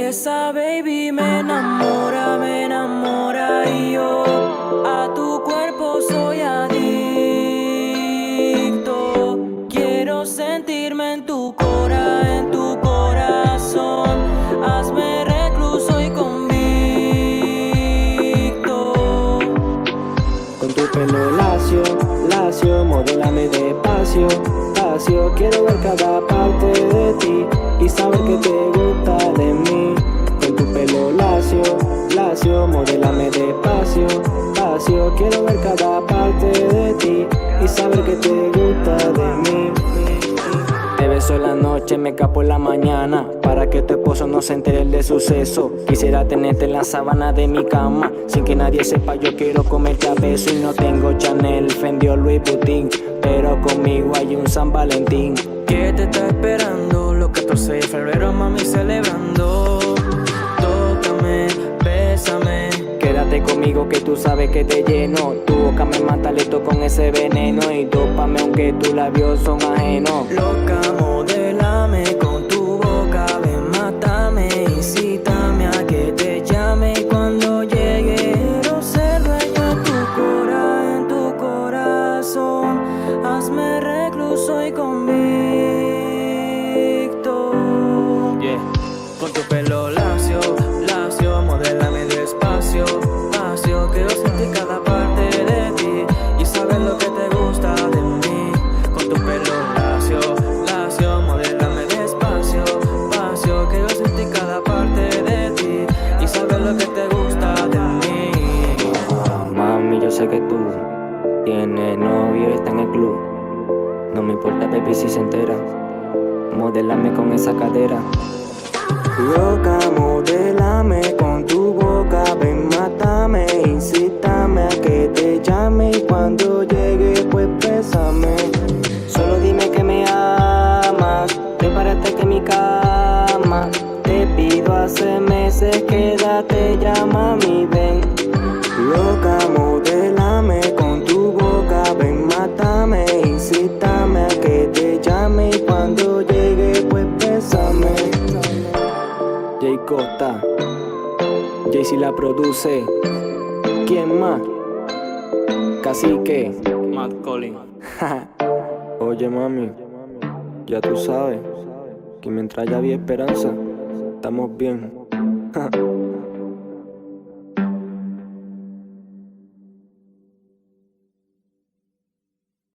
Esa baby me enamora y yo a tu cuerpo soy adicto. Quiero sentirme en tu corazón. Hazme recluso y convicto. Con tu pelo lacio, lacio, modélame despacio, despacio. Quiero ver cada parte de ti y saber que te gusta de mí. Con tu pelo lacio, lacio, modélame despacio, despacio. Quiero ver cada parte de ti y saber que te gusta de mí. Te beso en la noche, me escapo en la mañana, para que tu esposo no se entere del suceso. Quisiera tenerte en la sábana de mi cama, sin que nadie sepa, yo quiero comerte a beso. Y no tengo Chanel, Fendi o Louis Vuitton, pero conmigo hay un San Valentín. ¿Qué te está esperando? Los 14 de febrero, mami, celebrando. Tócame, bésame. Quédate conmigo que tú sabes que te lleno. Tu boca me mata listo con ese veneno. Y dópame aunque tus labios son ajenos. Loca, modélame con tu boca. Ven, mátame, incítame a que te llame. Y cuando llegue, quiero ser dueño en tu corazón. Hazme recluso y convicto. Yeah. Con tu pelo lacio, lacio, modélame despacio, despacio. Quiero sentir cada parte de ti y saber lo que te gusta de mí. Con tu pelo lacio, lacio, modélame despacio, despacio. Quiero sentir cada parte de ti y saber lo que te gusta de mí. Mami, yo sé que tú tienes novio y está en el club. No me importa, baby, si se entera. Modélame con esa cadera. Loca, modélame con tu boca. Ven, mátame, incítame a que te llame. Y cuando llegue, pues bésame. Solo dime que me amas. Prepárate que mi cama te pido hace meses. Quédate ya, mami, ven. Loca, modélame con tu boca. Ven, mátame, incítame a que te llame. Y cuando llegue, pues bésame. Jay Costa, Jay-Z la produce. ¿Quién más? Cacique, Matt Collins. Oye, mami, ya tú sabes que mientras haya vida y esperanza, estamos bien.